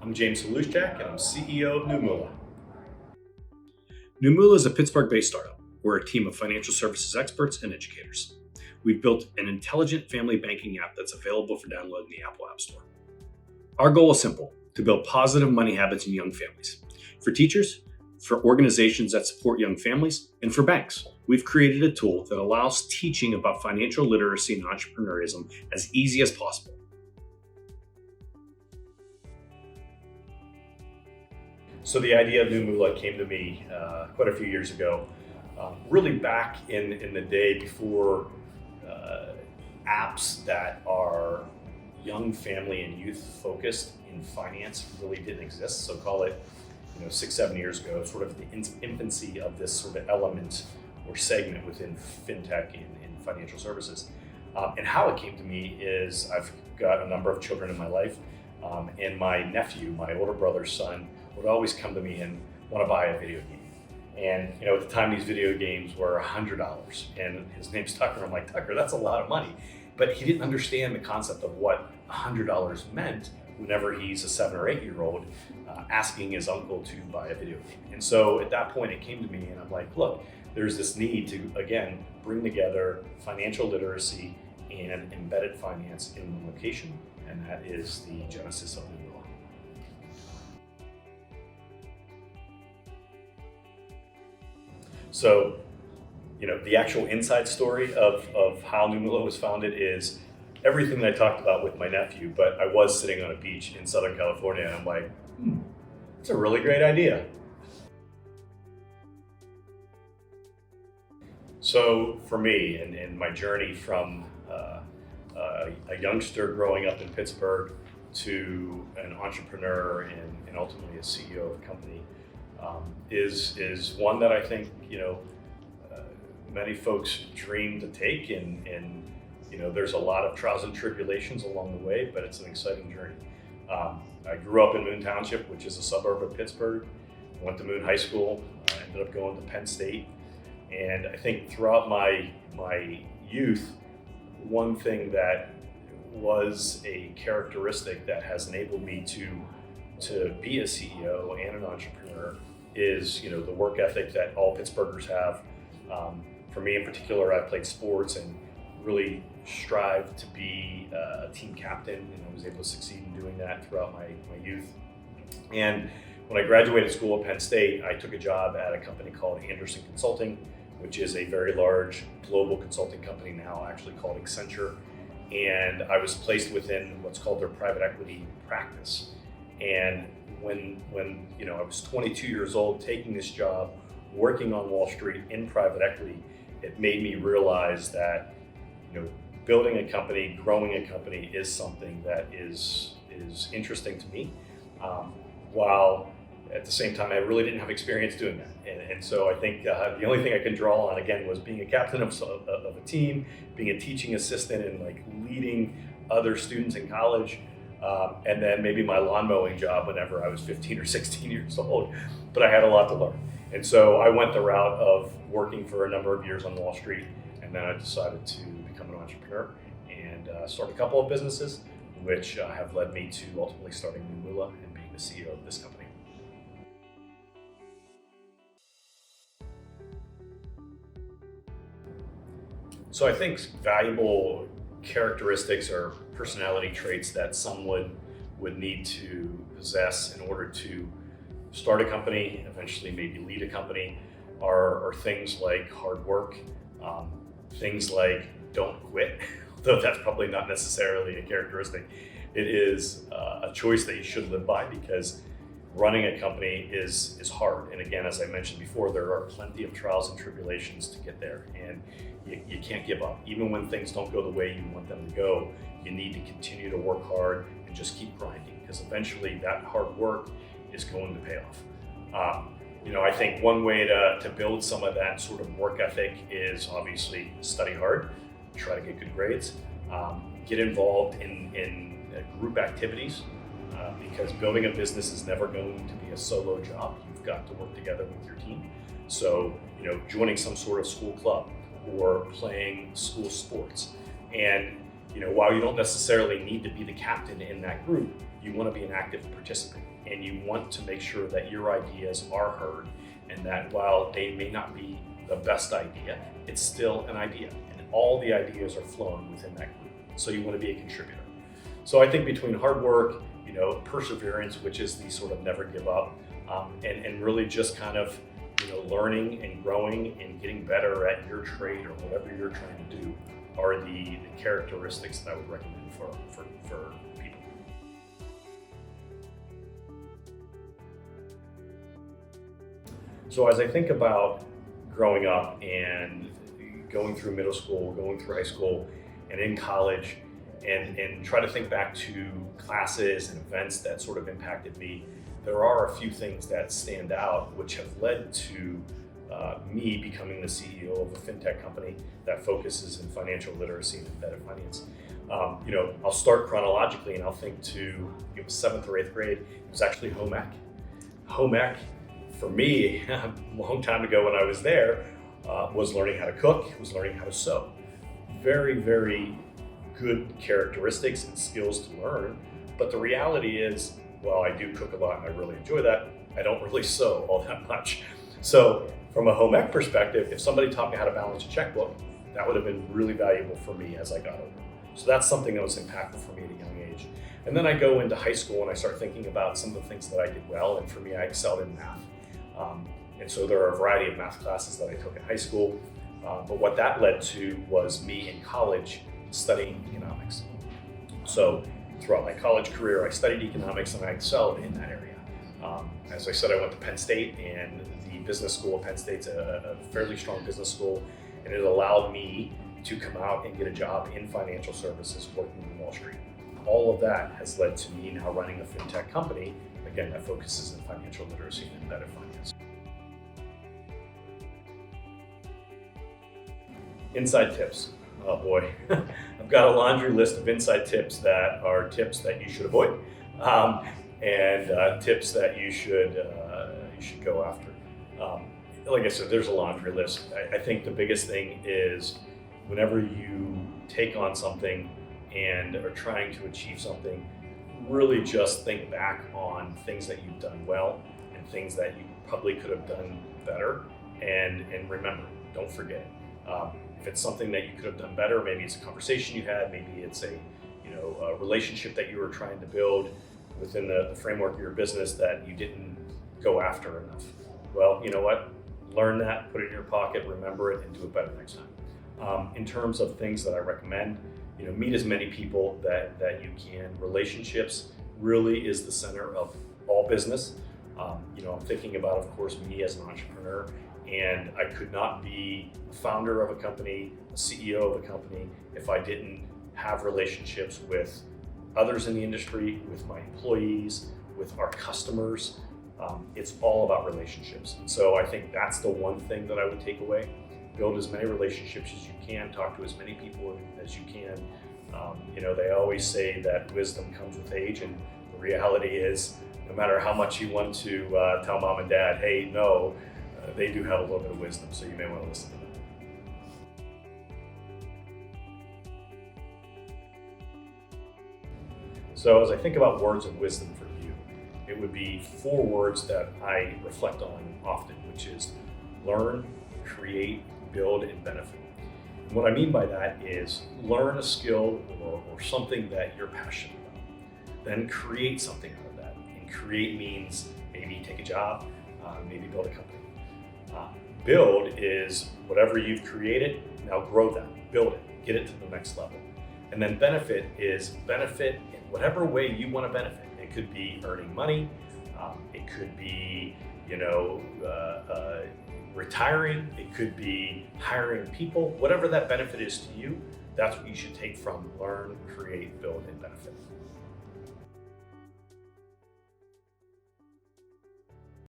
I'm James Haluszczak, and I'm CEO of Numoola. Numoola is a Pittsburgh-based startup. We're a team of financial services experts and educators. We've built an intelligent family banking app that's available for download in the Apple App Store. Our goal is simple: to build positive money habits in young families. For teachers, for organizations that support young families, and for banks, we've created a tool that allows teaching about financial literacy and entrepreneurism as easy as possible. So the idea of Numoola came to me quite a few years ago, really back in the day before apps that are young family and youth focused in finance really didn't exist. So call it 6-7 years ago, sort of the infancy of this sort of element or segment within fintech and financial services. And how it came to me is I've got a number of children in my life, and my nephew, my older brother's son, would always come to me and want to buy a video game. And at the time, these video games were $100, and his name's Tucker. I'm like, Tucker, that's a lot of money. But he didn't understand the concept of what $100 meant whenever he's a 7 or 8 year old asking his uncle to buy a video game. And so at that point, it came to me, and I'm like, look, there's this need to, again, bring together financial literacy and embedded finance in one location, and that is the genesis of Numoola. So, the actual inside story of how Numoola was founded is everything that I talked about with my nephew, but I was sitting on a beach in Southern California, and I'm like, it's a really great idea. So for me, and my journey from a youngster growing up in Pittsburgh to an entrepreneur and ultimately a CEO of a company, is one that I think many folks dream to take, and there's a lot of trials and tribulations along the way, but it's an exciting journey. I grew up in Moon Township, which is a suburb of Pittsburgh. Went to Moon High School. I ended up going to Penn State, and I think throughout my youth, one thing that was a characteristic that has enabled me to be a CEO and an entrepreneur is the work ethic that all Pittsburghers have. For me in particular, I played sports and really strived to be a team captain, and I was able to succeed in doing that throughout my youth. And when I graduated school at Penn State, I took a job at a company called Anderson Consulting, which is a very large global consulting company now, actually called Accenture. And I was placed within what's called their private equity practice. And when I was 22 years old, taking this job, working on Wall Street in private equity, it made me realize that building a company, growing a company is something that is interesting to me, while at the same time I really didn't have experience doing that. And so I think the only thing I can draw on again was being a captain of a team, being a teaching assistant, and leading other students in college. And then maybe my lawn mowing job whenever I was 15 or 16 years old, but I had a lot to learn. And so I went the route of working for a number of years on Wall Street, and then I decided to become an entrepreneur and start a couple of businesses, which have led me to ultimately starting Numoola and being the CEO of this company. So I think valuable characteristics or personality traits that someone would need to possess in order to start a company, eventually maybe lead a company, are things like hard work, things like don't quit, though that's probably not necessarily a characteristic. It is a choice that you should live by, because running a company is hard. And again, as I mentioned before, there are plenty of trials and tribulations to get there, and you can't give up. Even when things don't go the way you want them to go, you need to continue to work hard and just keep grinding, because eventually that hard work is going to pay off. I think one way to build some of that sort of work ethic is obviously study hard, try to get good grades, get involved in group activities, because building a business is never going to be a solo job. You've got to work together with your team. So, joining some sort of school club or playing school sports. And while you don't necessarily need to be the captain in that group, you want to be an active participant, and you want to make sure that your ideas are heard, and that while they may not be the best idea, it's still an idea, and all the ideas are flowing within that group. So you want to be a contributor. So I think between hard work, perseverance, which is the sort of never give up, and really just kind of learning and growing and getting better at your trade or whatever you're trying to do are the characteristics that I would recommend for people. So as I think about growing up and going through middle school, going through high school, and in college, and try to think back to classes and events that sort of impacted me, there are a few things that stand out which have led to me becoming the CEO of a fintech company that focuses in financial literacy and embedded finance. I'll start chronologically, and I'll think to 7th or 8th grade. It was actually home ec. Home ec, for me, a long time ago when I was there, was learning how to cook, was learning how to sew. Very, very good characteristics and skills to learn. But the reality is, while I do cook a lot and I really enjoy that, I don't really sew all that much. So from a home ec perspective, if somebody taught me how to balance a checkbook, that would have been really valuable for me as I got older. So that's something that was impactful for me at a young age. And then I go into high school and I start thinking about some of the things that I did well. And for me, I excelled in math. And so there are a variety of math classes that I took in high school. But what that led to was me in college studying economics. So throughout my college career, I studied economics and I excelled in that area. As I said, I went to Penn State, and the business school at Penn State's a fairly strong business school, and it allowed me to come out and get a job in financial services working in Wall Street. All of that has led to me now running a fintech company, again, that focuses in financial literacy and embedded finance. Inside tips. Oh boy, I've got a laundry list of inside tips that are tips that you should avoid, and tips that you should go after. Like I said, there's a laundry list. I think the biggest thing is whenever you take on something and are trying to achieve something, really just think back on things that you've done well and things that you probably could have done better, and remember, don't forget. If it's something that you could have done better, maybe it's a conversation you had, maybe it's a relationship that you were trying to build within the framework of your business that you didn't go after enough. Well, you know what? Learn that, put it in your pocket, remember it, and do it better next time. In terms of things that I recommend, meet as many people that you can. Relationships really is the center of all business. I'm thinking about, of course, me as an entrepreneur. And I could not be a founder of a company, a CEO of a company, if I didn't have relationships with others in the industry, with my employees, with our customers. It's all about relationships. And so I think that's the one thing that I would take away. Build as many relationships as you can, talk to as many people as you can. They always say that wisdom comes with age, and the reality is, no matter how much you want to tell mom and dad, hey, no, they do have a little bit of wisdom, so you may want to listen to them. So as I think about words of wisdom for you, it would be 4 words that I reflect on often, which is learn, create, build, and benefit. And what I mean by that is learn a skill or something that you're passionate about. Then create something out of that. And create means maybe take a job, maybe build a company. Build is whatever you've created, now grow that, build it, get it to the next level. And then benefit is benefit in whatever way you want to benefit. It could be earning money, it could be, retiring, it could be hiring people. Whatever that benefit is to you, that's what you should take from learn, create, build, and benefit.